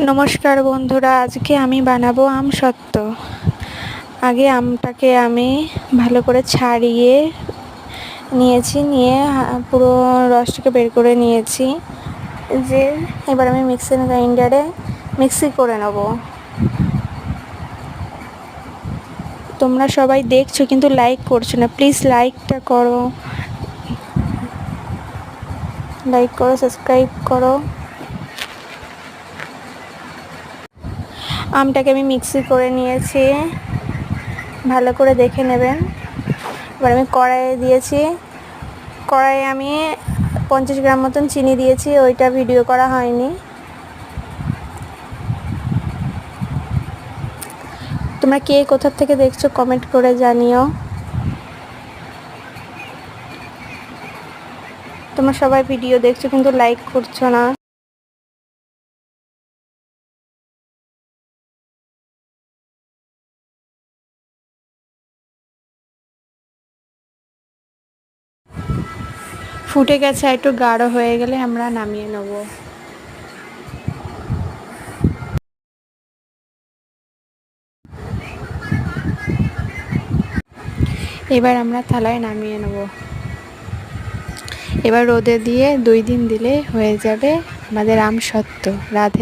নমস্কার বন্ধুরা, আজকে আমি বানাবো আমসত্ত্ব। আগে আমটাকে আমি ভালো করে ছাড়িয়ে নিয়েছি, নিয়ে পুরো রসটাকে বের করে নিয়েছি। যে এবার আমি মিক্সিং গ্রাইন্ডারে মিক্সি করে নেব। তোমরা সবাই দেখছো কিন্তু লাইক করছো না, প্লিজ লাইকটা করো, লাইক করো, সাবস্ক্রাইব করো। আমটাকে আমি মিক্সি করে নিয়েছি, ভালো করে দেখে নেবেন। এবার আমি কড়াইয়ে দিয়েছি, কড়াইয়ে আমি 50 গ্রাম মতন চিনি দিয়েছি, ওইটা ভিডিও করা হয়নি। তোমরা কে কোথা থেকে দেখছো কমেন্ট করে জানিও। তোমরা সবাই ভিডিও দেখছো কিন্তু লাইক করছো না। ফুটে গেছে, একটু গাঢ় হয়ে গেলে আমরা নামিয়ে নেব। এবার আমরা থালায় নামিয়ে নেব। এবার রোদে দিয়ে 2 দিন দিলে হয়ে যাবে আমাদের আমসত্ত্ব। রাধে।